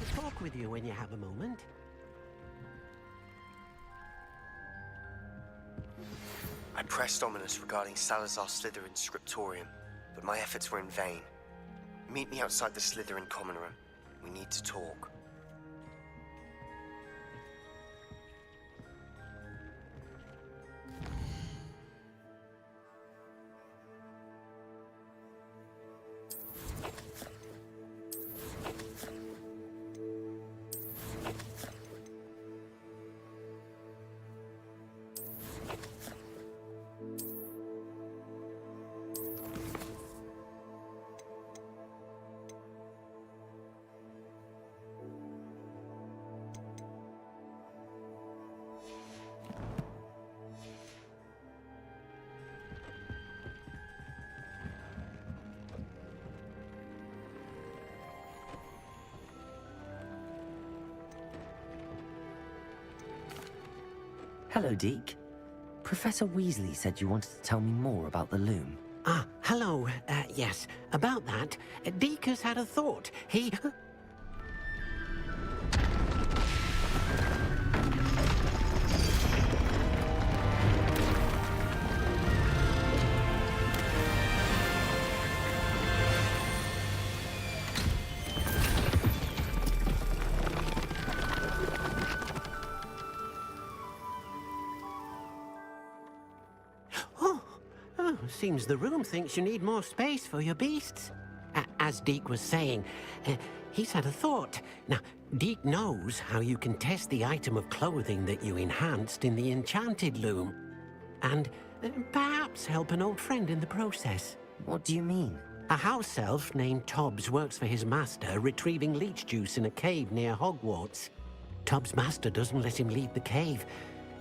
to talk with you when you have a moment. I pressed Ominous regarding Salazar Slytherin's scriptorium, but my efforts were in vain. Meet me outside the Slytherin common room. We need to talk. Hello, Deke. Professor Weasley said you wanted to tell me more about the loom. Ah, hello. Yes, about that. Deke has had a thought. He... Seems the room thinks you need more space for your beasts. As Deke was saying, he's had a thought. Now, Deke knows how you can test the item of clothing that you enhanced in the enchanted loom. And perhaps help an old friend in the process. What do you mean? A house elf named Tobbs works for his master, retrieving leech juice in a cave near Hogwarts. Tobbs' master doesn't let him leave the cave,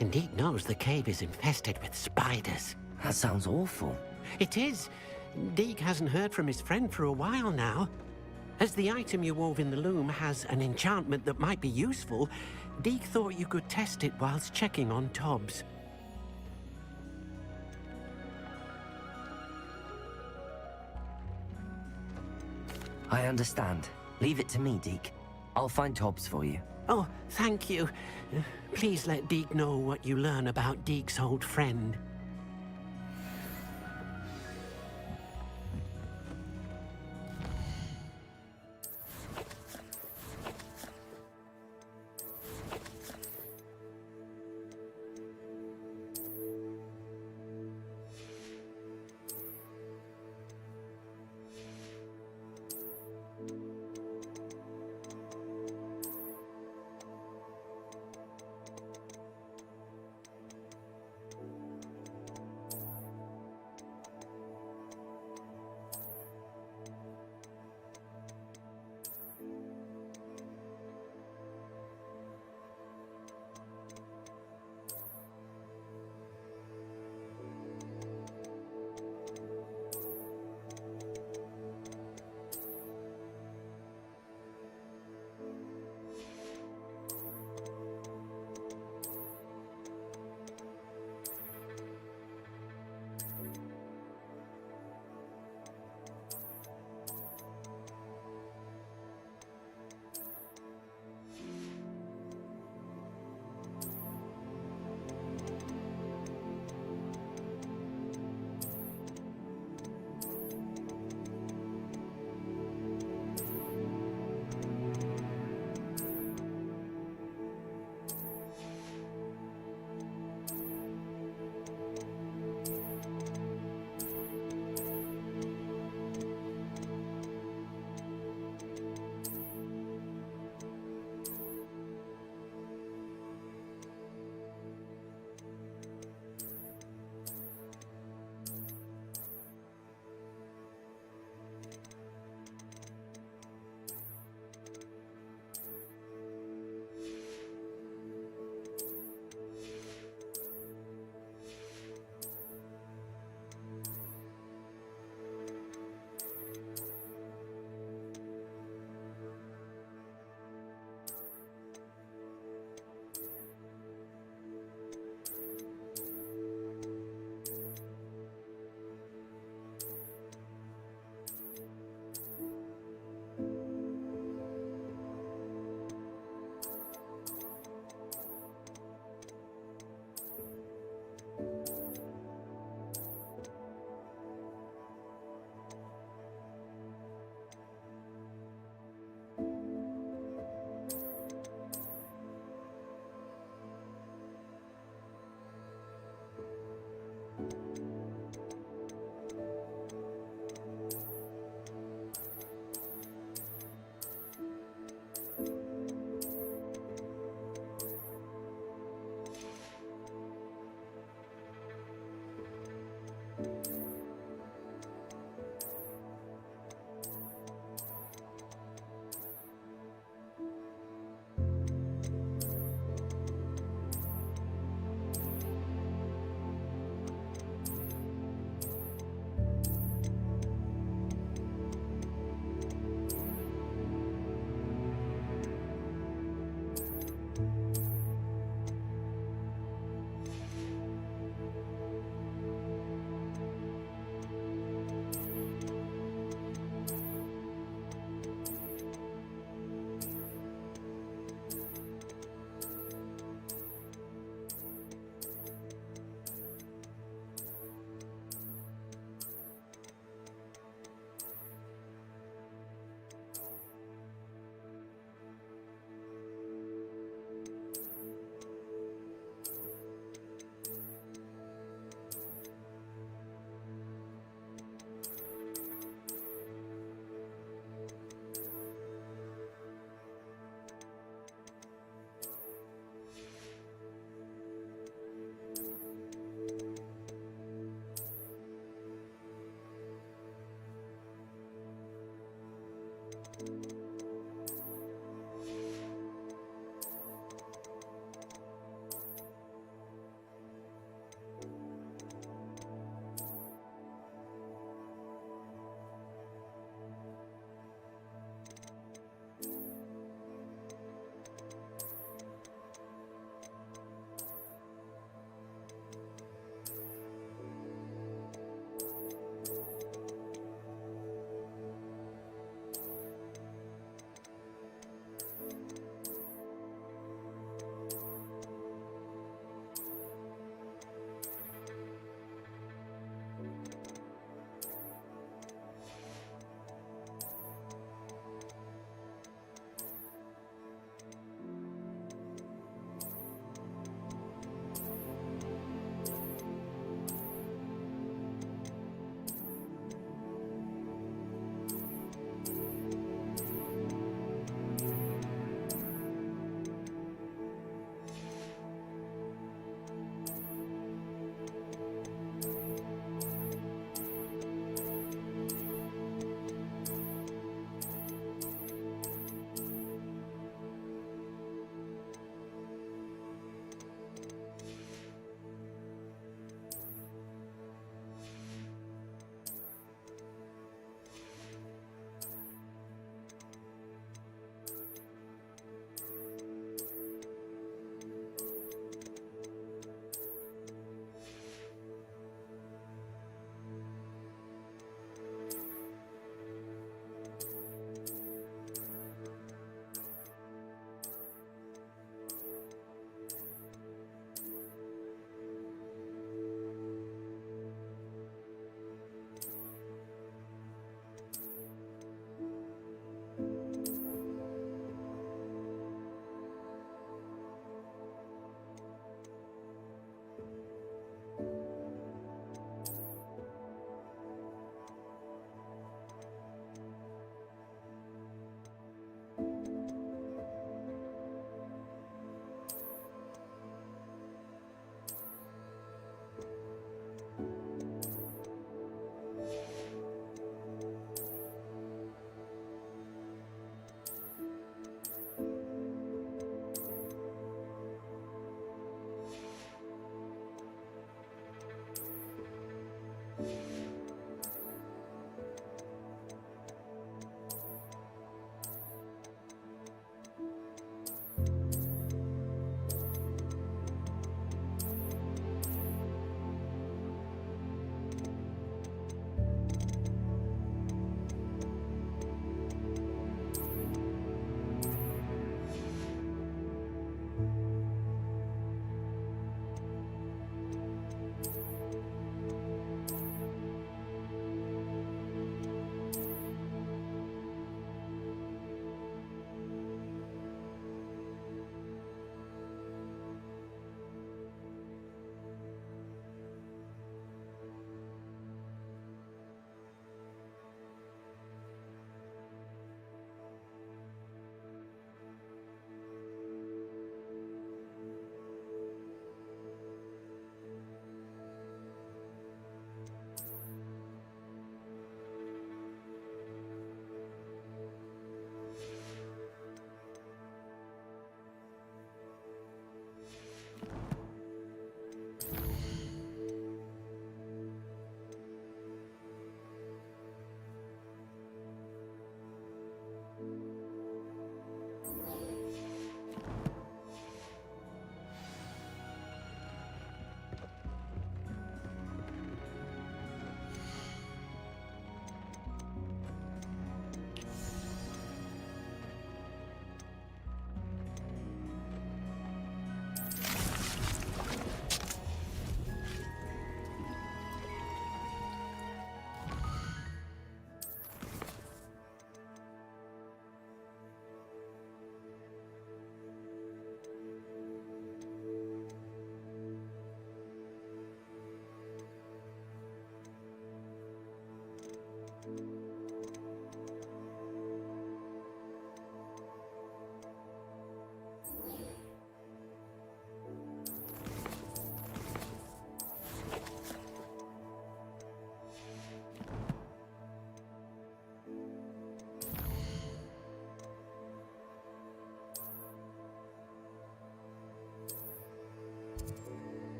and Deke knows the cave is infested with spiders. That sounds awful. It is. Deke hasn't heard from his friend for a while now. As the item you wove in the loom has an enchantment that might be useful, Deke thought you could test it whilst checking on Tobbs. I understand. Leave it to me, Deke. I'll find Tobbs for you. Oh, thank you. Please let Deke know what you learn about Deke's old friend.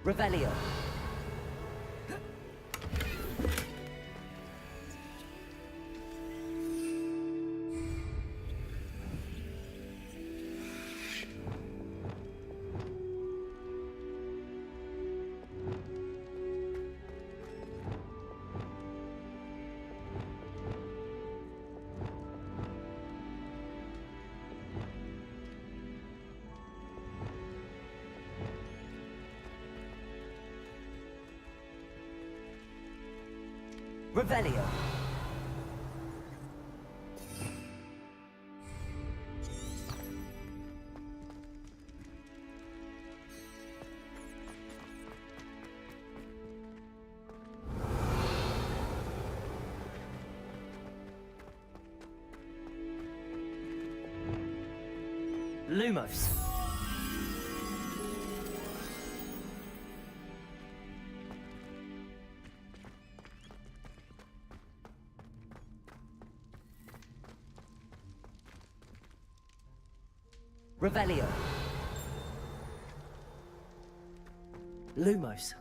Revelio. Revelio. Lumos. Revelio. Lumos.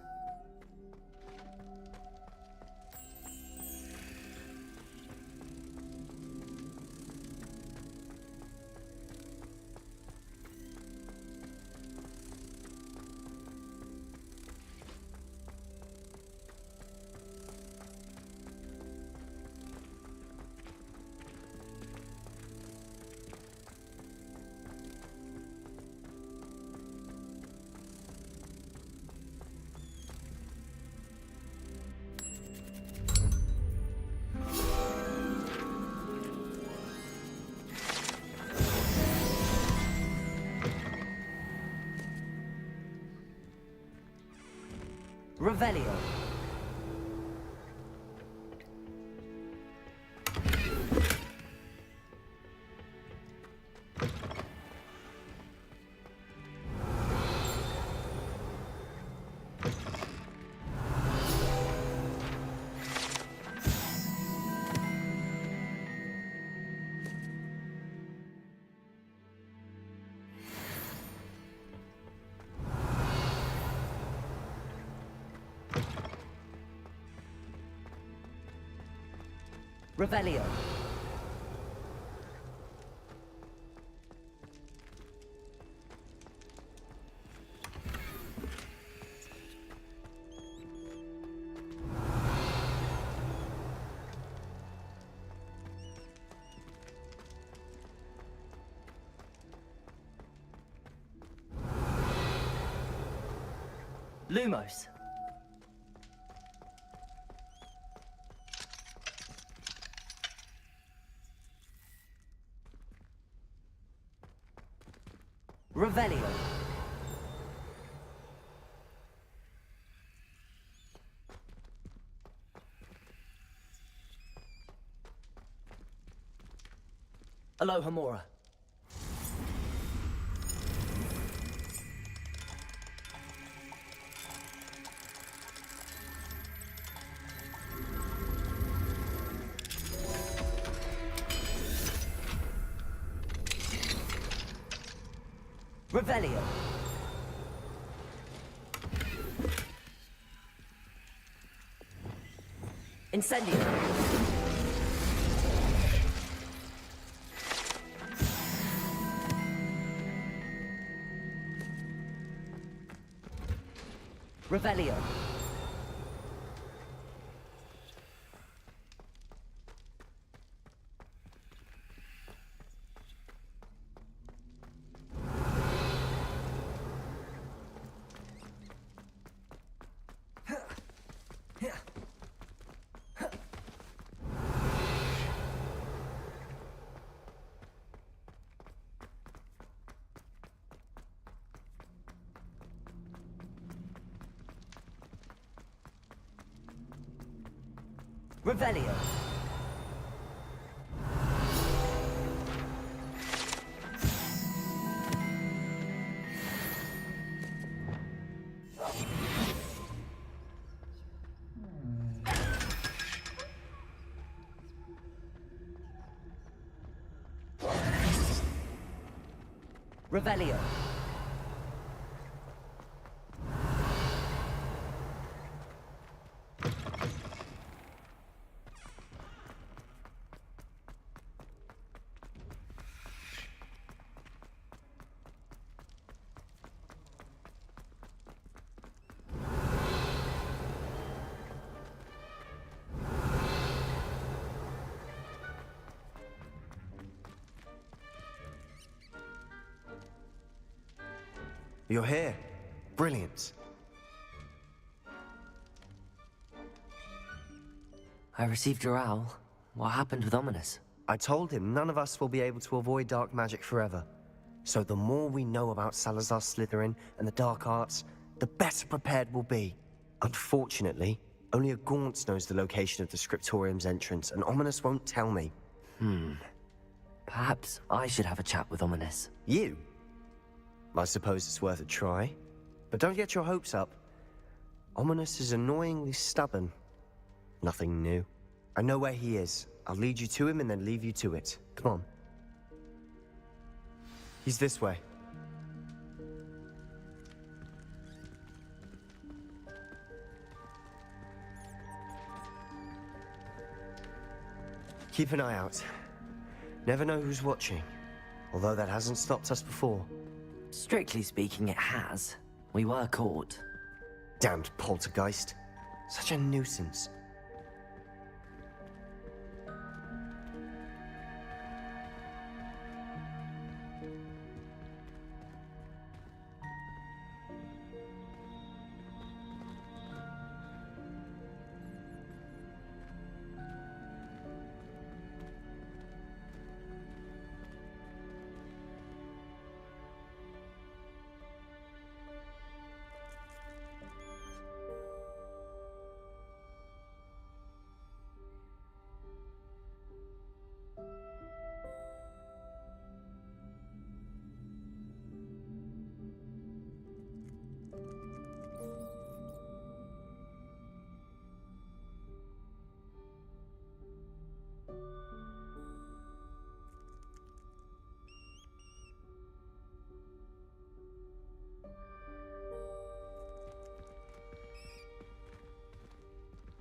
Revelio. Revelio. Lumos. Revelio. Aloha Mora. Revelio. Incendio. Revelio. Revelio. Revelio. You're here. Brilliant. I received your owl. What happened with Ominous? I told him none of us will be able to avoid dark magic forever. So the more we know about Salazar Slytherin and the dark arts, the better prepared we'll be. Unfortunately, only a Gaunt knows the location of the Scriptorium's entrance, and Ominous won't tell me. Perhaps I should have a chat with Ominous. You? I suppose it's worth a try. But don't get your hopes up. Ominous is annoyingly stubborn. Nothing new. I know where he is. I'll lead you to him and then leave you to it. Come on. He's this way. Keep an eye out. Never know who's watching. Although that hasn't stopped us before. Strictly speaking, it has. We were caught. Damned poltergeist. Such a nuisance.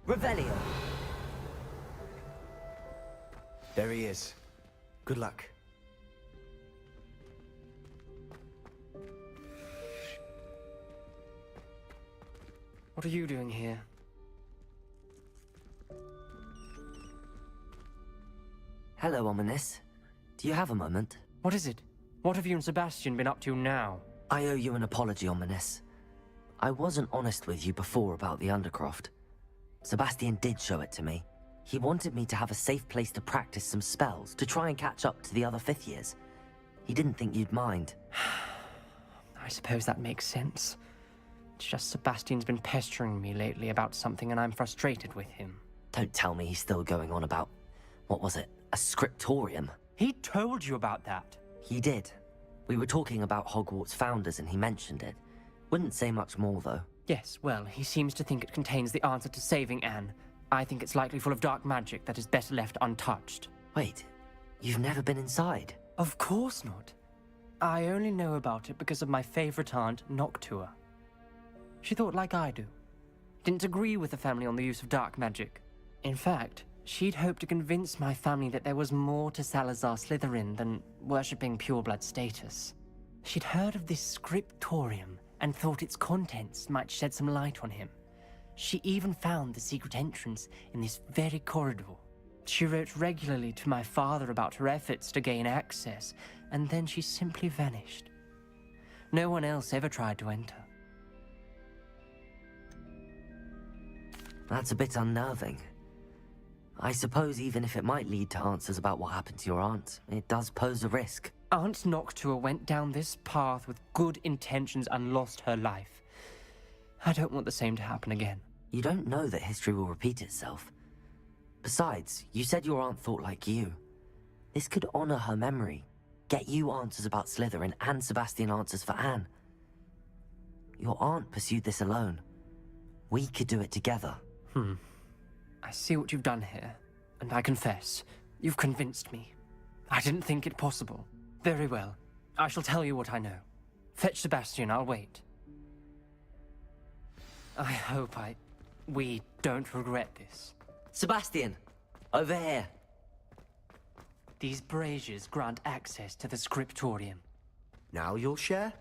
Revelio! There he is. Good luck. What are you doing here? Hello, Ominous. Do you have a moment? What is it? What have you and Sebastian been up to now? I owe you an apology, Ominous. I wasn't honest with you before about the Undercroft. Sebastian did show it to me. He wanted me to have a safe place to practice some spells, to try and catch up to the other 5th years. He didn't think you'd mind. I suppose that makes sense. It's just Sebastian's been pestering me lately about something and I'm frustrated with him. Don't tell me he's still going on about, what was it, a scriptorium? He told you about that. He did. We were talking about Hogwarts founders and he mentioned it. Wouldn't say much more, though. Yes, well, he seems to think it contains the answer to saving Anne. I think it's likely full of dark magic that is better left untouched. Wait, you've never been inside? Of course not. I only know about it because of my favorite aunt, Noctua. She thought like I do. Didn't agree with the family on the use of dark magic. In fact, she'd hoped to convince my family that there was more to Salazar Slytherin than worshipping pureblood status. She'd heard of this scriptorium and thought its contents might shed some light on him. She even found the secret entrance in this very corridor. She wrote regularly to my father about her efforts to gain access, and then she simply vanished. No one else ever tried to enter. That's a bit unnerving. I suppose even if it might lead to answers about what happened to your aunt, it does pose a risk. Aunt Noctua went down this path with good intentions and lost her life. I don't want the same to happen again. You don't know that history will repeat itself. Besides, you said your aunt thought like you. This could honor her memory, get you answers about Slytherin and Sebastian answers for Anne. Your aunt pursued this alone. We could do it together. I see what you've done here, and I confess, you've convinced me. I didn't think it possible. Very well. I shall tell you what I know. Fetch Sebastian, I'll wait. I hope we don't regret this. Sebastian! Over here! These braziers grant access to the scriptorium. Now you'll share?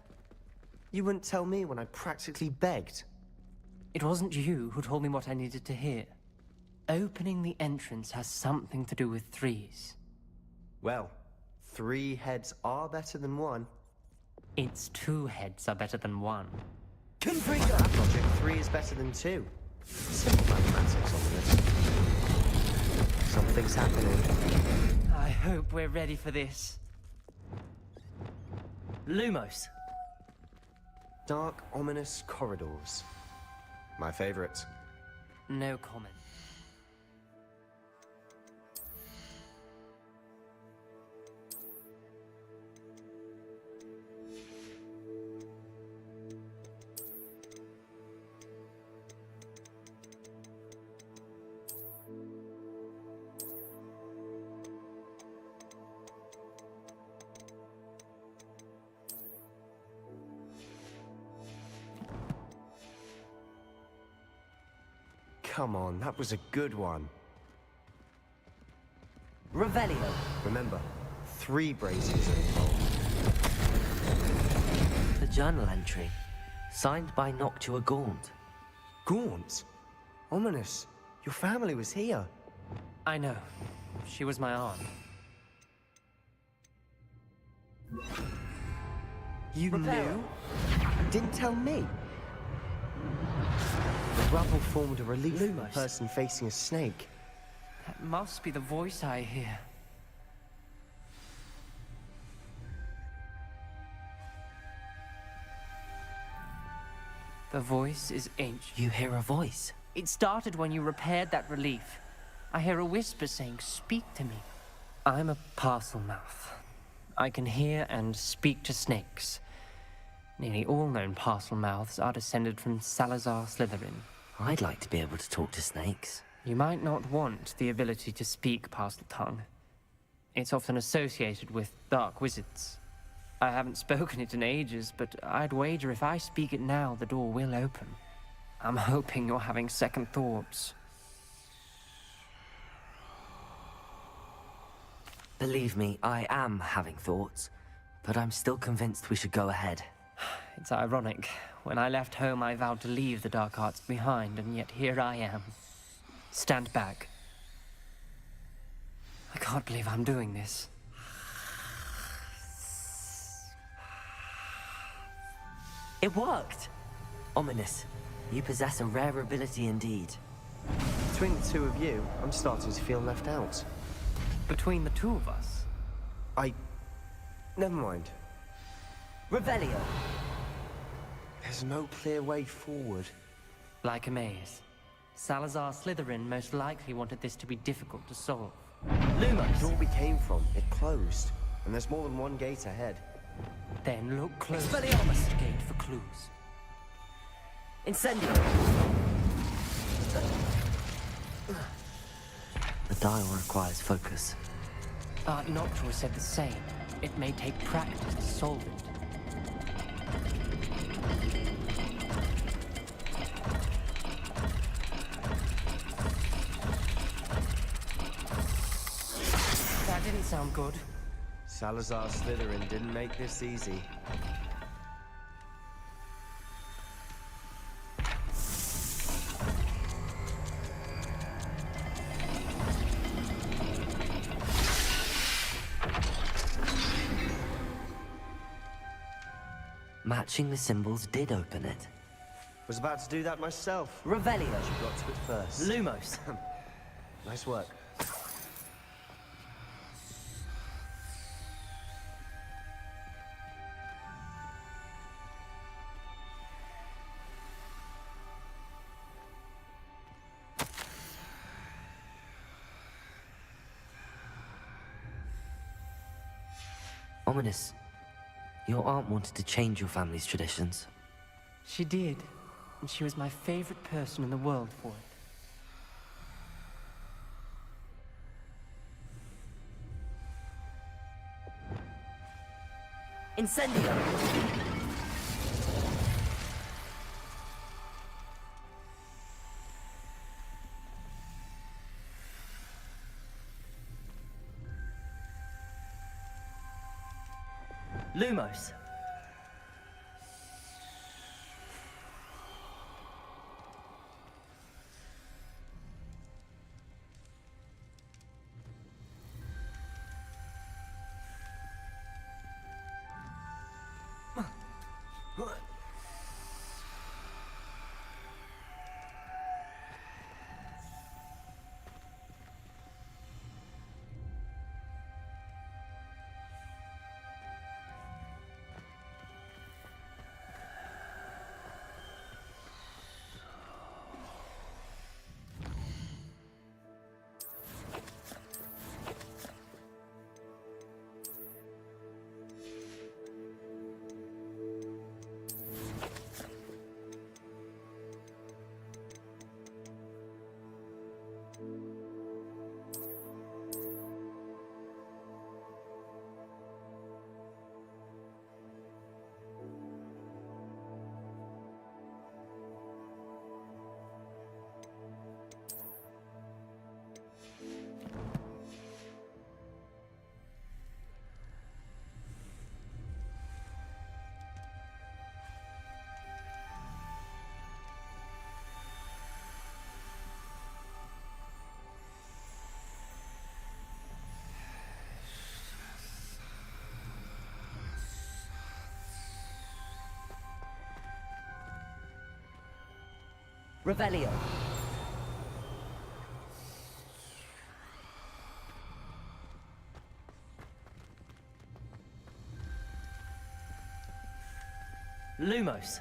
You wouldn't tell me when I practically begged. It wasn't you who told me what I needed to hear. Opening the entrance has something to do with threes. Well, 3 heads are better than 1. It's 2 heads are better than 1. Confringo! That logic, 3 is better than 2. Simple mathematics on this. Something's happening. I hope we're ready for this. Lumos. Dark, ominous corridors. My favorite. No comment. Come on, that was a good one. Revelio. Remember, 3 braziers are involved. The journal entry. Signed by Noctua Gaunt. Gaunt? Ominous. Your family was here. I know. She was my aunt. You Reparo. knew? Didn't tell me. The rubble formed a relief from a Lumos. person facing a snake. That must be the voice I hear. The voice is ancient. You hear a voice. It started when you repaired that relief. I hear a whisper saying, "Speak to me." I'm a parcel mouth. I can hear and speak to snakes. Nearly all known parcel mouths are descended from Salazar Slytherin. I'd like to be able to talk to snakes. You might not want the ability to speak parcel tongue. It's often associated with dark wizards. I haven't spoken it in ages, but I'd wager if I speak it now, the door will open. I'm hoping you're having second thoughts. Believe me, I am having thoughts, but I'm still convinced we should go ahead. It's ironic. When I left home, I vowed to leave the dark arts behind, and yet here I am. Stand back. I can't believe I'm doing this. It worked! Ominous. You possess a rare ability indeed. Between the 2 of you, I'm starting to feel left out. Between the 2 of us, Never mind. Revelio. There's no clear way forward. like a maze. Salazar Slytherin most likely wanted this to be difficult to solve. The Lumos. door we came from, it closed. And there's more than one gate ahead. Then look close. Expelliarmus. Gate for clues. Incendio. The dial requires focus. Noctua said the same. It may take practice to solve it. That didn't sound good. Salazar Slytherin didn't make this easy. Matching the symbols did open it. Was about to do that myself. Revelio. You got to it first. Lumos. Nice work. Ominous. Your aunt wanted to change your family's traditions. She did. And she was my favorite person in the world for it. Incendio. Lumos. Revelio. Lumos.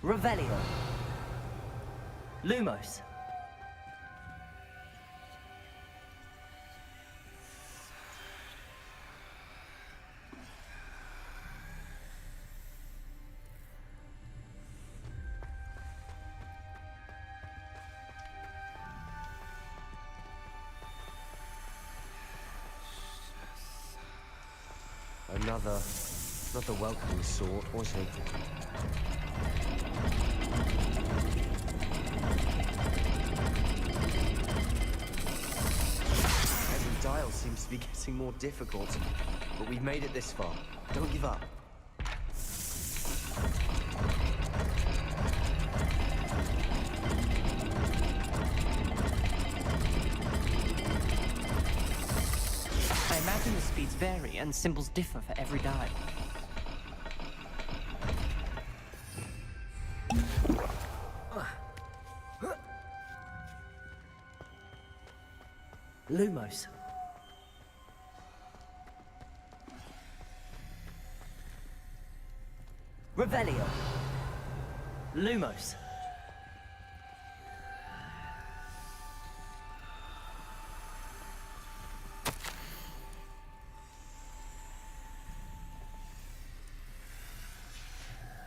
Revelio. Lumos. Another welcoming sort, was he? Every dial seems to be getting more difficult, but we've made it this far. Don't give up. I imagine the speeds vary and symbols differ for every dial. Lumos. Revelio. Lumos.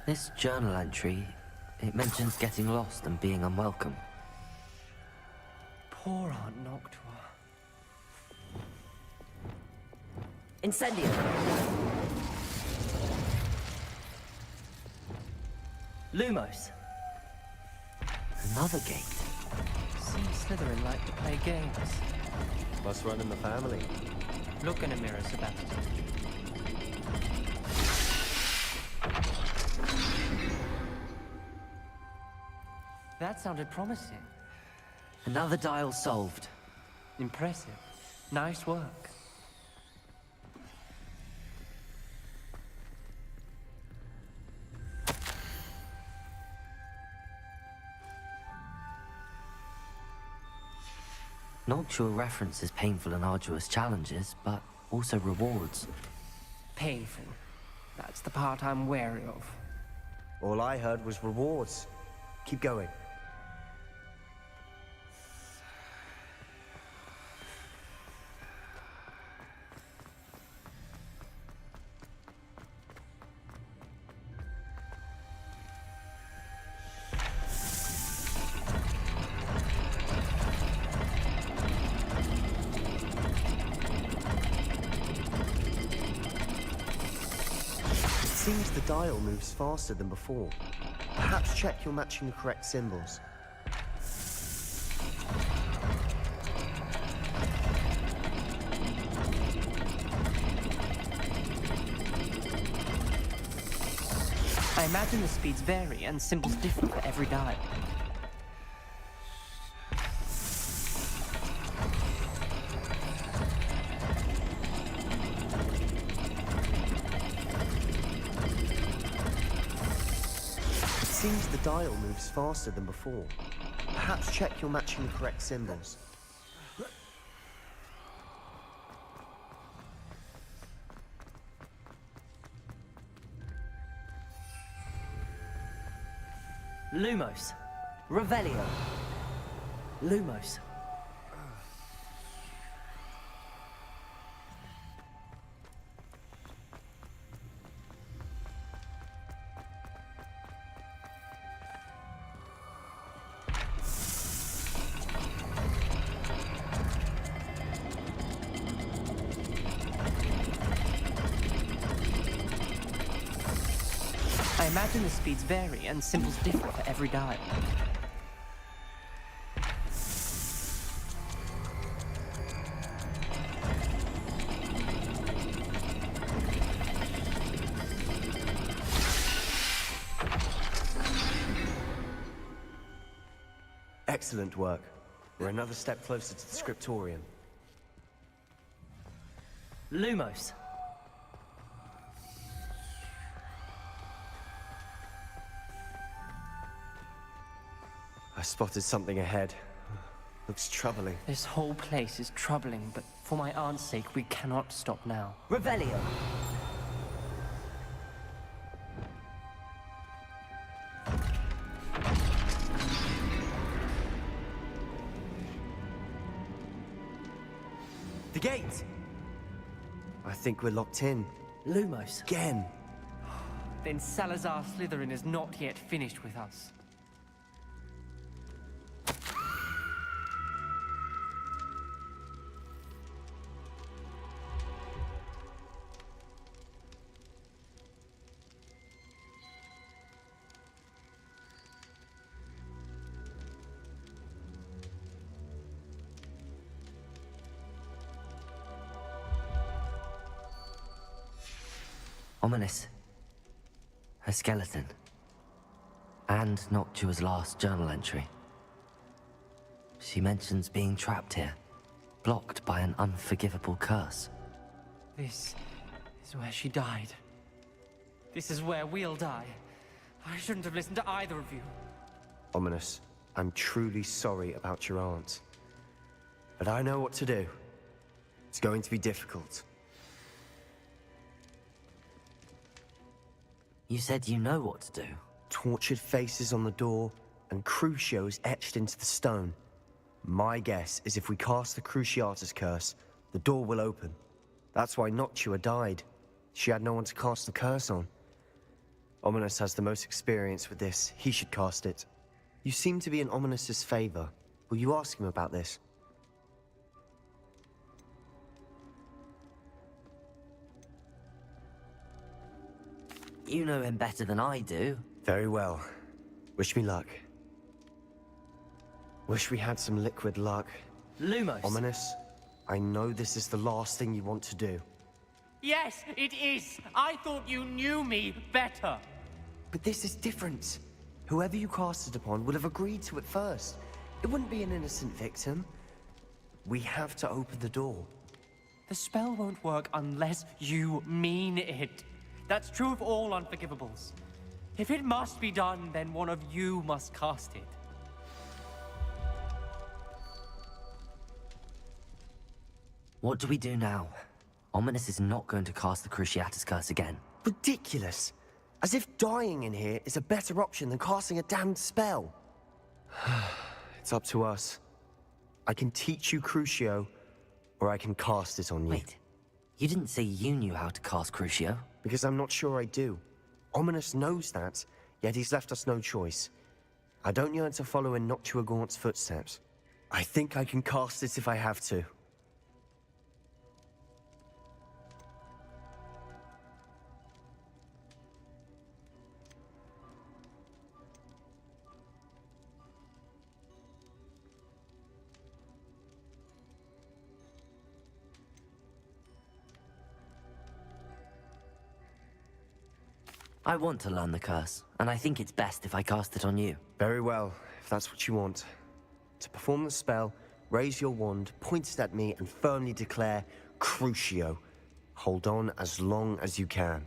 This journal entry, it mentions getting lost and being unwelcome. Poor Aunt Noctua. Incendio. Lumos. Another gate. Seems Slytherin like to play games. Must run in the family. Look in a mirror, Sebastian. That sounded promising. Another dial solved. Impressive. Nice work. Noctua references painful and arduous challenges, but also rewards. Painful. That's the part I'm wary of. All I heard was rewards. Keep going. It seems the dial moves faster than before. Perhaps check you're matching the correct symbols. I imagine the speeds vary and symbols differ for every dial. It seems the dial moves faster than before. Perhaps check you're matching the correct symbols. Lumos. Revelio. Lumos. I imagine the speeds vary and symbols differ for every dial. Excellent work. We're another step closer to the scriptorium. Lumos. I spotted something ahead. Looks troubling. This whole place is troubling, but for my aunt's sake, we cannot stop now. Revelio. The gate! I think we're locked in. Lumos. Again. Then Salazar Slytherin is not yet finished with us. Ominous. A skeleton. And Noctua's last journal entry. She mentions being trapped here, blocked by an unforgivable curse. This is where she died. This is where we'll die. I shouldn't have listened to either of you. Ominous, I'm truly sorry about your aunt. But I know what to do. It's going to be difficult. You said you know what to do. Tortured faces on the door, and Crucios etched into the stone. My guess is if we cast the Cruciatus curse, the door will open. That's why Noctua died. She had no one to cast the curse on. Ominous has the most experience with this. He should cast it. You seem to be in Ominous's favor. Will you ask him about this? You know him better than I do. Very well. Wish me luck. Wish we had some liquid luck. Lumos. Ominous, I know this is the last thing you want to do. Yes, it is. I thought you knew me better. But this is different. Whoever you cast it upon would have agreed to it first. It wouldn't be an innocent victim. We have to open the door. The spell won't work unless you mean it. That's true of all unforgivables. If it must be done, then one of you must cast it. What do we do now? Ominous is not going to cast the Cruciatus curse again. Ridiculous. As if dying in here is a better option than casting a damned spell. It's up to us. I can teach you Crucio, or I can cast it on you. Wait, you didn't say you knew how to cast Crucio? Because I'm not sure I do. Ominous knows that, yet he's left us no choice. I don't yearn to follow in Noctua Gaunt's footsteps. I think I can cast it if I have to. I want to learn the curse, and I think it's best if I cast it on you. Very well, if that's what you want. To perform the spell, raise your wand, point it at me, and firmly declare, Crucio. Hold on as long as you can.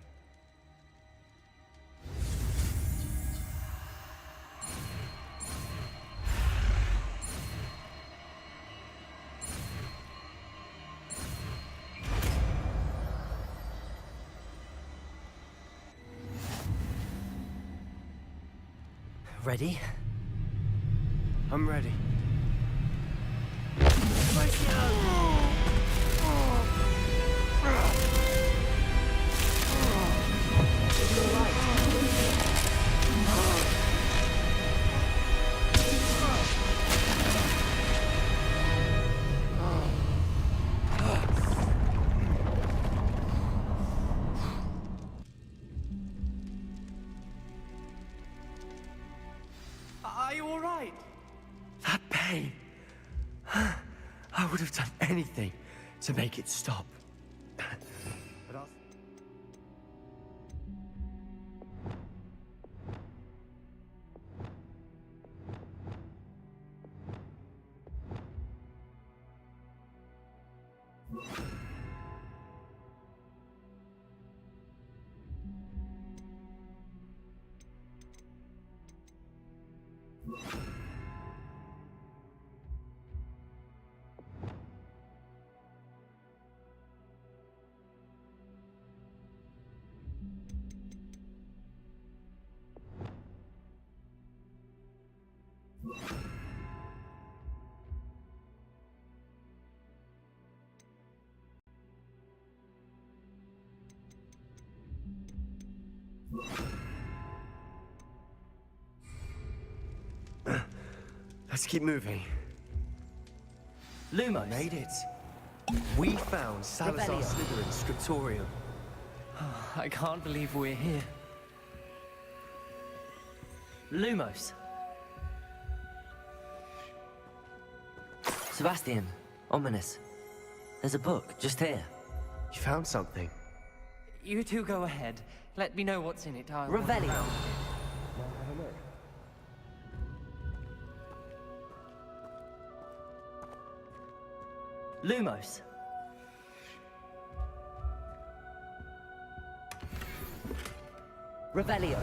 Ready? I'm ready. Are you all right? That pain. I would have done anything to make it stop. But I'll... Let's keep moving. Lumos. Made it. We found Salazar Revelio. Slytherin's scriptorium. I can't believe we're here. Lumos. Sebastian, ominous. There's a book just here. You found something. You two go ahead. Let me know what's in it. I'll... Revelio. Lumos. Revelio.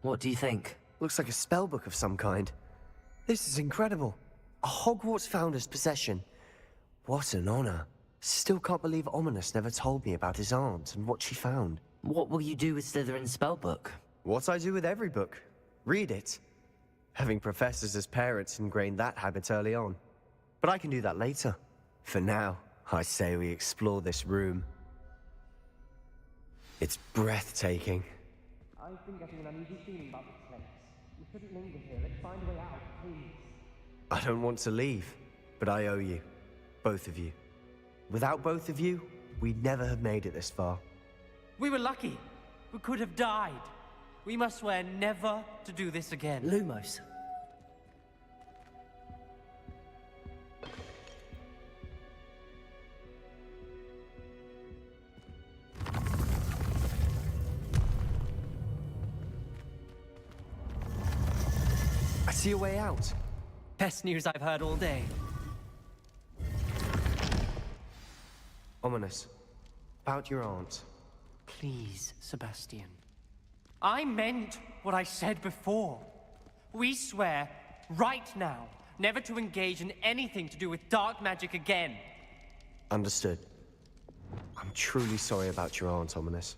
What do you think? Looks like a spellbook of some kind. This is incredible. A Hogwarts founder's possession. What an honor. Still can't believe Ominous never told me about his aunt and what she found. What will you do with Slytherin's spellbook? What I do with every book. Read it. Having professors as parents ingrained that habit early on. But I can do that later. For now, I say we explore this room. It's breathtaking. I've been getting an uneasy feeling about this place. We shouldn't linger here. Let's find a way out, please. I don't want to leave, but I owe you. Both of you. Without both of you, we'd never have made it this far. We were lucky. We could have died. We must swear never to do this again. Lumos. I see a way out. Best news I've heard all day. Ominous. About your aunt. Please, Sebastian. I meant what I said before. We swear, right now, never to engage in anything to do with dark magic again. Understood. I'm truly sorry about your aunt, Ominous.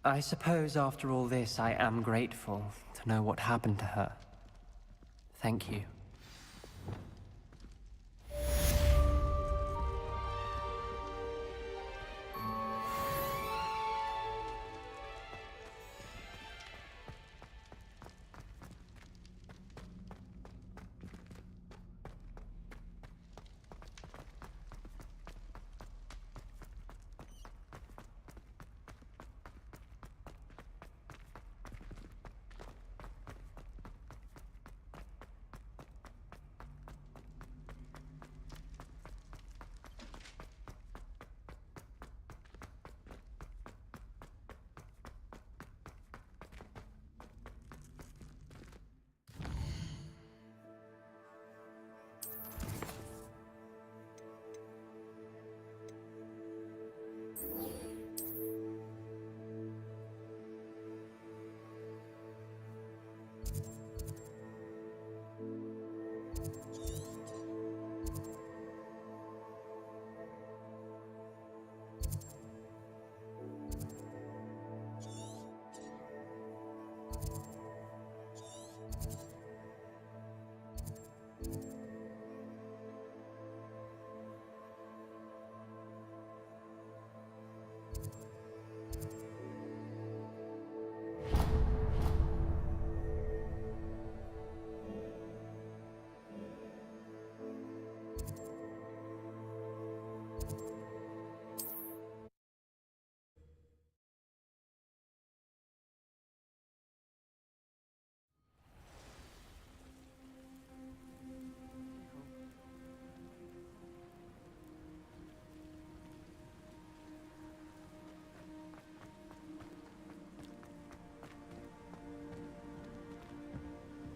I suppose after all this, I am grateful to know what happened to her. Thank you.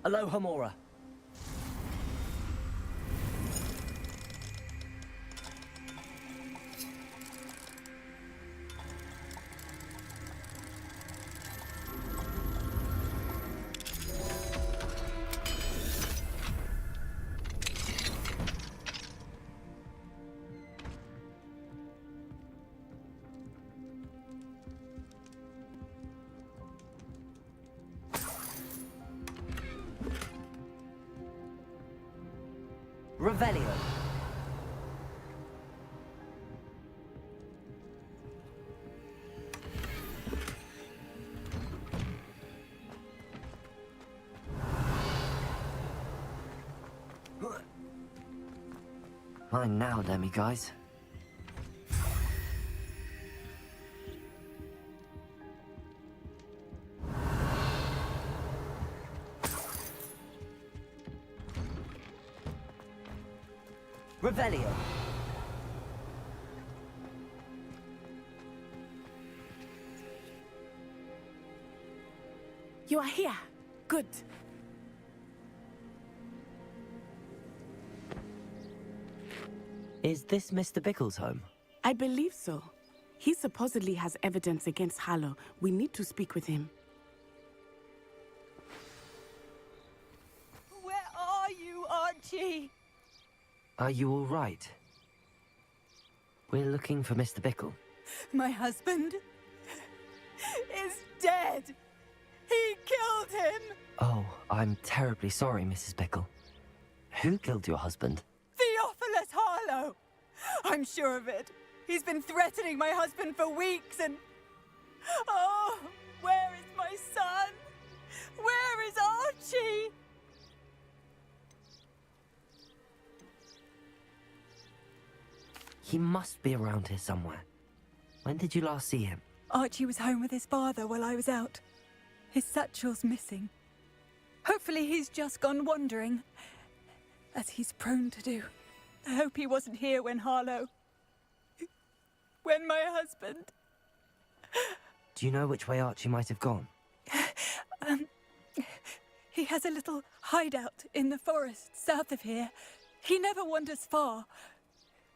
Aloha, Mora. Revelio. Mine now, demi-guys. Revelio. You are here. Good. Is this Mr. Bickle's home? I believe so. He supposedly has evidence against Harlow. We need to speak with him. Where are you, Archie? Are you all right? We're looking for Mr. Bickle. My husband is dead. He killed him. Oh, I'm terribly sorry, Mrs. Bickle. Who killed your husband? Theophilus Harlow. I'm sure of it. He's been threatening my husband for weeks and... Oh, where is my son? Where is Archie? He must be around here somewhere. When did you last see him? Archie was home with his father while I was out. His satchel's missing. Hopefully he's just gone wandering, as he's prone to do. I hope he wasn't here when Harlow... when my husband... Do you know which way Archie might have gone? He has a little hideout in the forest south of here. He never wanders far.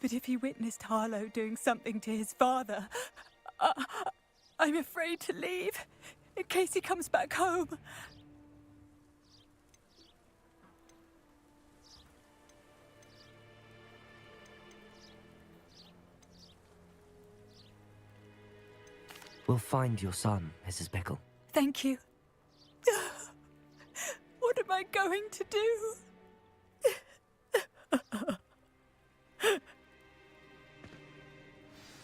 But if he witnessed Harlow doing something to his father, I'm afraid to leave, in case he comes back home. We'll find your son, Mrs. Bickle. Thank you. What am I going to do?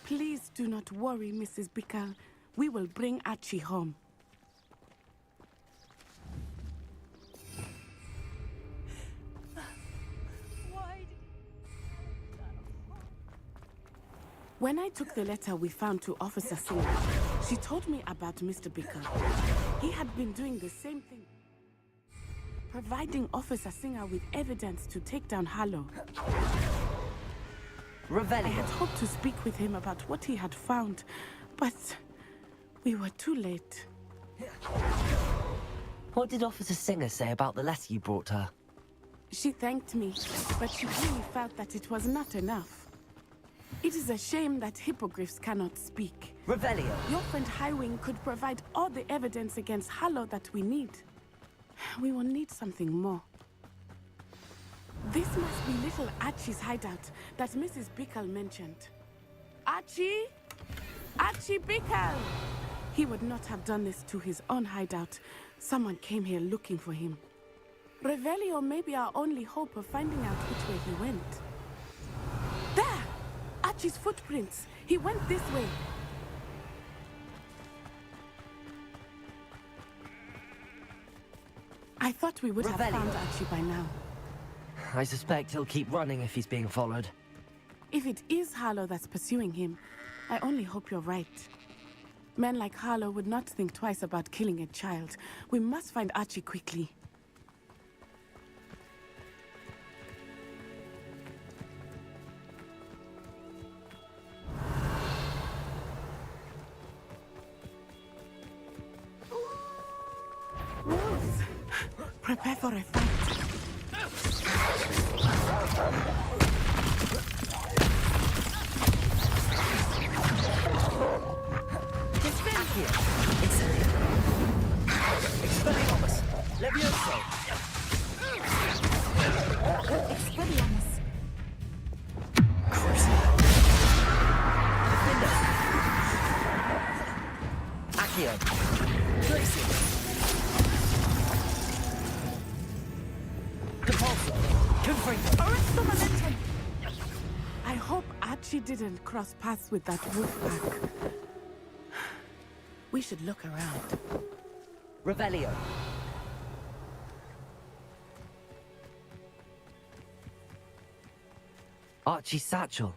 Please do not worry, Mrs. Bickle. We will bring Archie home. When I took the letter we found to Officer Singer, she told me about Mr. Bickle. He had been doing the same thing, providing Officer Singer with evidence to take down Harlow. I Revelio. had hoped to speak with him about what he had found, but we were too late. What did Officer Singer say about the letter you brought her? She thanked me, but she really felt that it was not enough. It is a shame that hippogriffs cannot speak. Revelio. Your friend Highwing could provide all the evidence against Harlow that we need. We will need something more. This must be little Archie's hideout that Mrs. Bickle mentioned. Archie? Archie Bickle! He would not have done this to his own hideout. Someone came here looking for him. Revelio may be our only hope of finding out which way he went. There! Archie's footprints. He went this way. I thought we would have Revelio. found Archie by now. I suspect he'll keep running if he's being followed. If it is Harlow that's pursuing him, I only hope you're right. Men like Harlow would not think twice about killing a child. We must find Archie quickly. Prepare for a fight. Expelliarmus! Levioso! Expelliarmus. Defender! Accio! Glacier! Compulsor! Confringo! Arresto momentum. I hope Archie didn't cross paths with that wolf pack. We should look around. Revelio! Archie's satchel.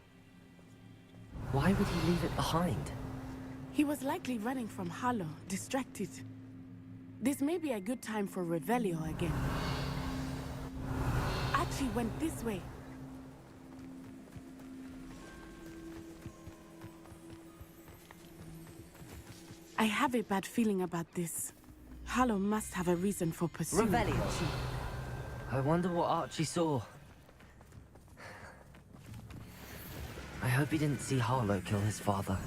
Why would he leave it behind? He was likely running from Harlow, distracted. This may be a good time for Revelio again. Archie went this way. I have a bad feeling about this. Harlow must have a reason for pursuing Revelio. Archie. I wonder what Archie saw. I hope he didn't see Harlow kill his father.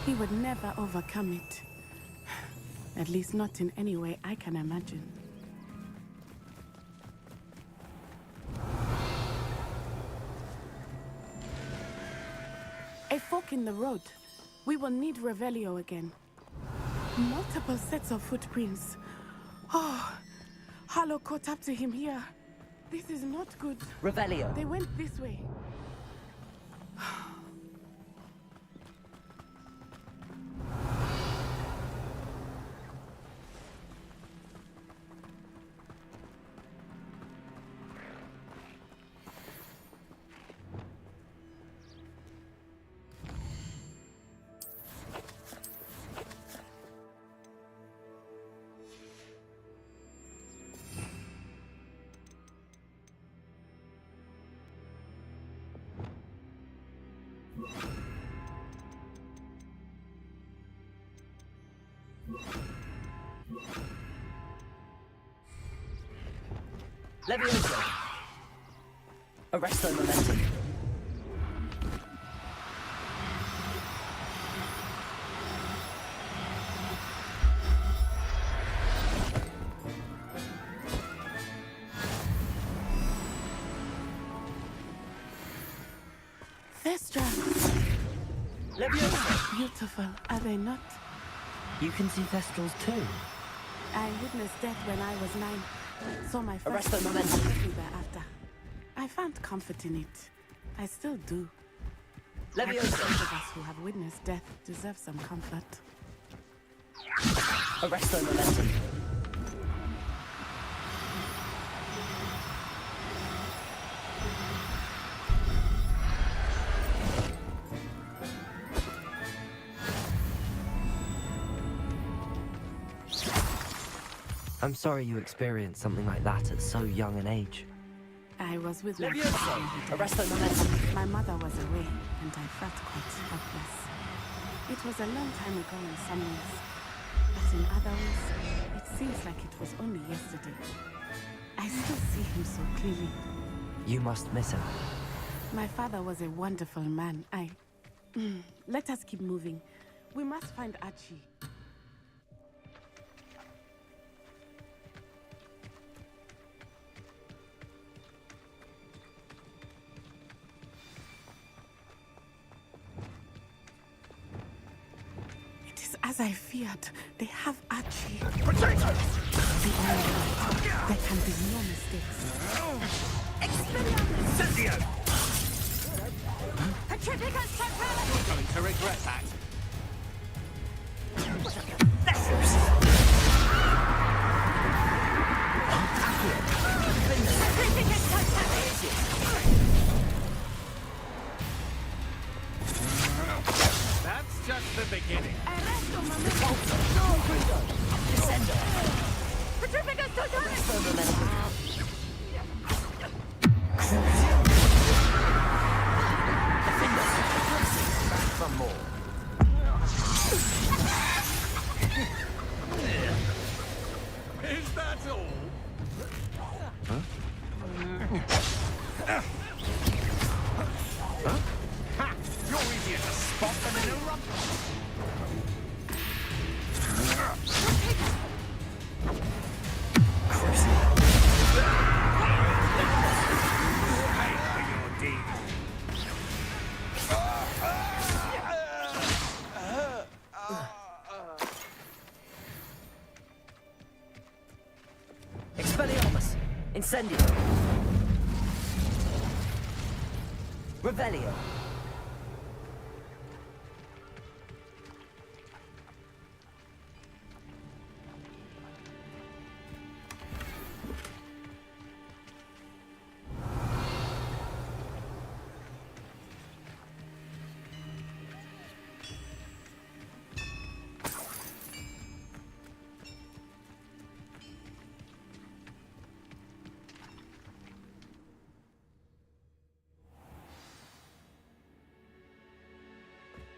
He would never overcome it. At least not in any way I can imagine. A fork in the road. We will need Revelio again. Multiple sets of footprints. Oh, Harlow caught up to him here. This is not good. Revelio! They went this way. Levioso! Arresto momentum. Thestra! Levioso! Beautiful, are they not? You can see Thestrals too. I witnessed death when I was 9. Saw my first Arresto momentum. shortly thereafter. I found comfort in it. I still do. I think those Levioso! of us who have witnessed death deserve some comfort. Arresto momentum. I'm sorry you experienced something like that at so young an age. I was with my Levioso! father when he died. Arresto momentum. My mother was away, and I felt quite helpless. It was a long time ago in some ways, but in other ways, it seems like it was only yesterday. I still see him so clearly. You must miss him. My father was a wonderful man. Let us keep moving. We must find Archie. It is as I feared. They have Archie. Potatoes! The only one. There can be no mistakes. Incendio! Petrificus temporale! Going to regret that. Petrificus temporale! That's just the beginning. Arresto momentum! Petrificus totale! From more. Is that all? Expelliarmus! Incendio! Revelio!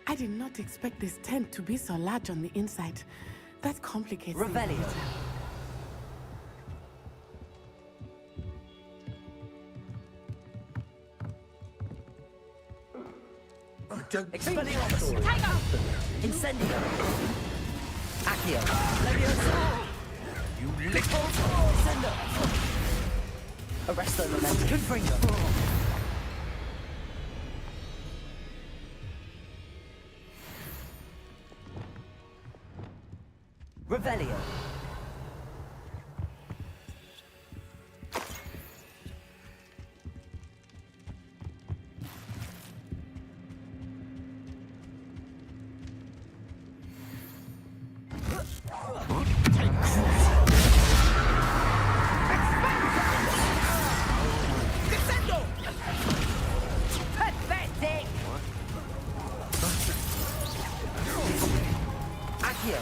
I did not expect this tent to be so large on the inside. That complicates things. Revelio! Expelliarmus! Incendio! Accio! Leviosa! You lick! Sendo! Arresto Memento! Confringo! Revelio! Pathetic! Accio!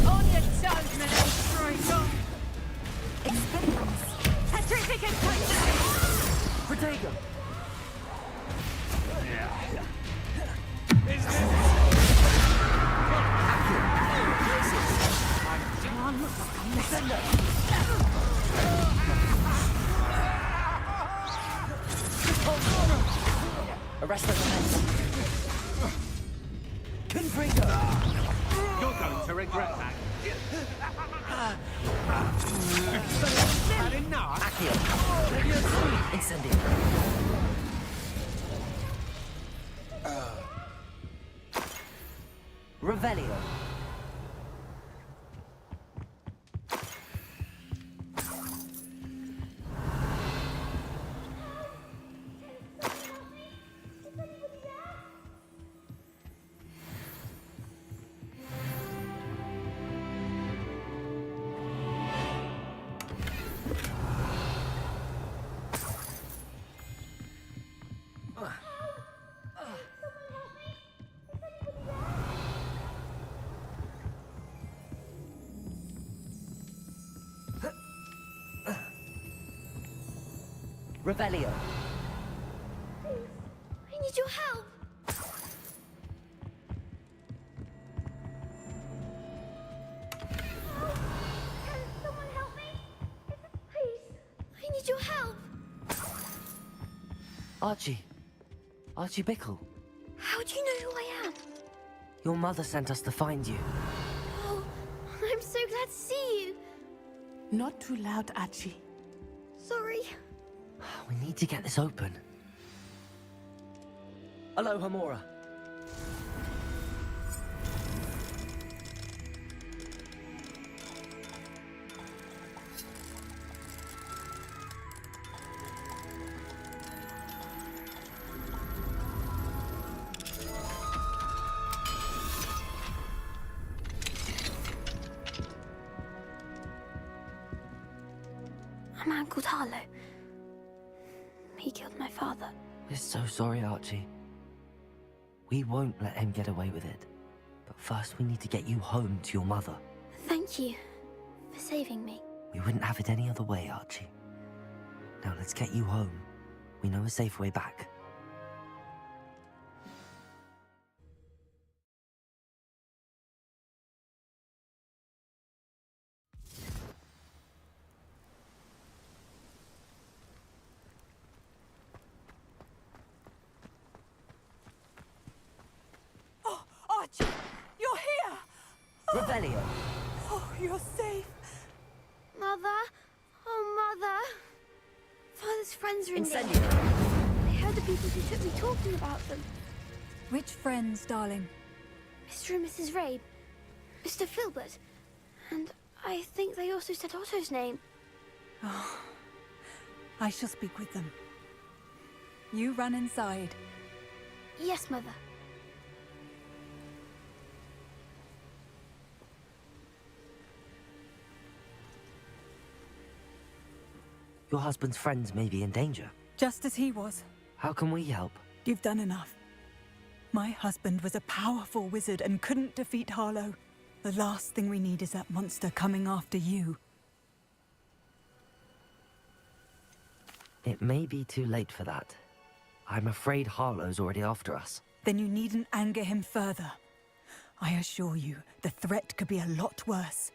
On your toes, Ministry! Expelliarmus! Terrific impact! Protego! Arrest the men. Confringo! You're going to regret that. Had enough? Accio! Incendio! Revelio! Revelio! I need your help. Can someone help me? Please. I need your help. Archie. Archie Bickle. How do you know who I am? Your mother sent us to find you. Oh, I'm so glad to see you. Not too loud, Archie. Sorry. We need to get this open. Hello, Hamora. A man called Harlow. He killed my father. We're so sorry, Archie. We won't let him get away with it. But first we need to get you home to your mother. Thank you for saving me. We wouldn't have it any other way, Archie. Now let's get you home. We know a safe way back. Oh, Archie, you're here! Revelio! Oh, you're safe. Mother? Oh, Mother. Father's friends are in danger. Incendio! I heard the people who took me talking about them. Which friends, darling? Mr. and Mrs. Rabe, Mr. Filbert, and I think they also said Otto's name. Oh, I shall speak with them. You run inside. Yes, Mother. Your husband's friends may be in danger. Just as he was. How can we help? You've done enough. My husband was a powerful wizard and couldn't defeat Harlow. The last thing we need is that monster coming after you. It may be too late for that. I'm afraid Harlow's already after us. Then you needn't anger him further. I assure you, the threat could be a lot worse.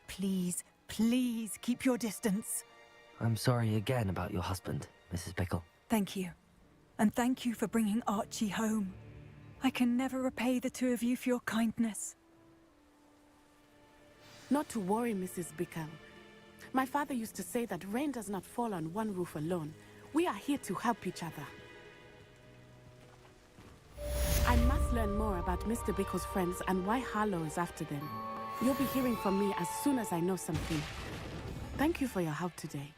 Please, please keep your distance. I'm sorry again about your husband, Mrs. Pickle. Thank you. And thank you for bringing Archie home. I can never repay the two of you for your kindness. Not to worry, Mrs. Bickle. My father used to say that rain does not fall on one roof alone. We are here to help each other. I must learn more about Mr. Bickle's friends and why Harlow is after them. You'll be hearing from me as soon as I know something. Thank you for your help today.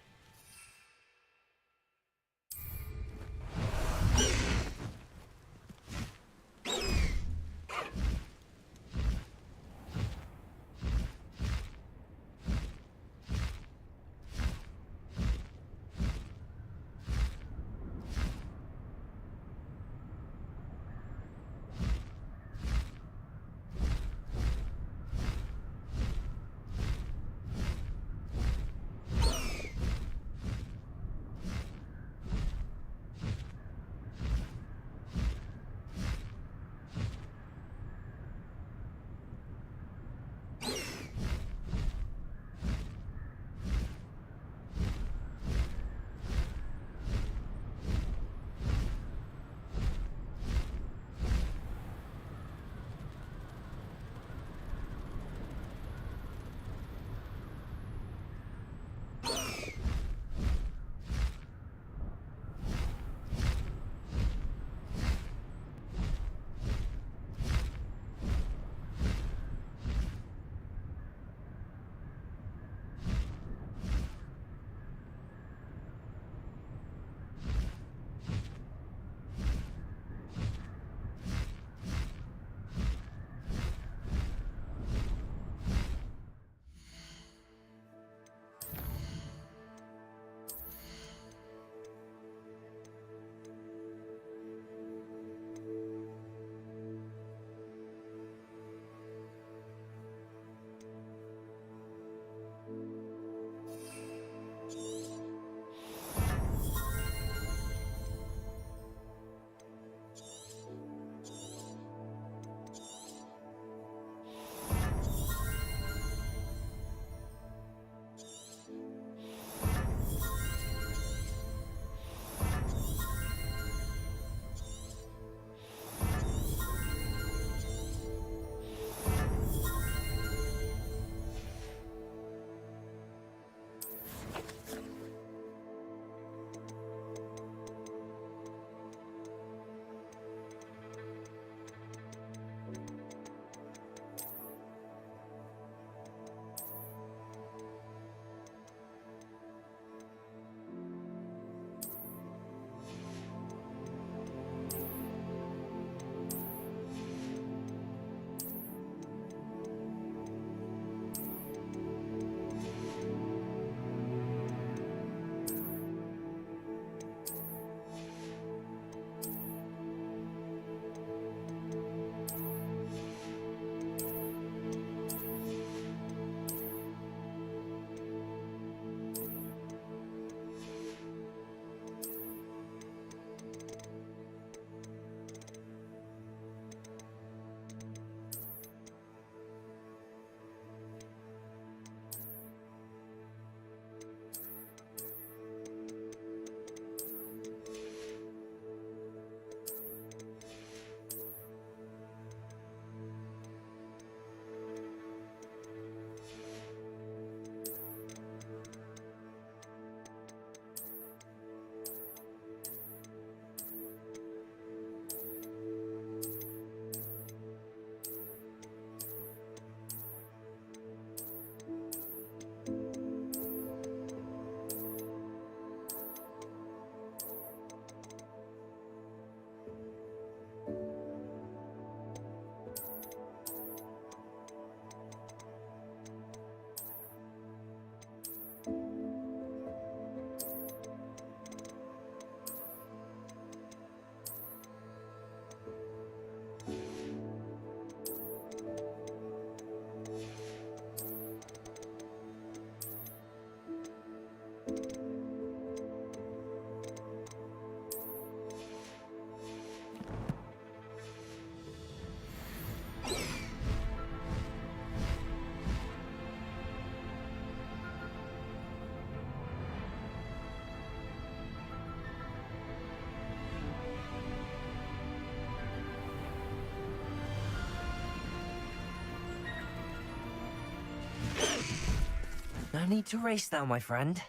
No need to race now, my friend.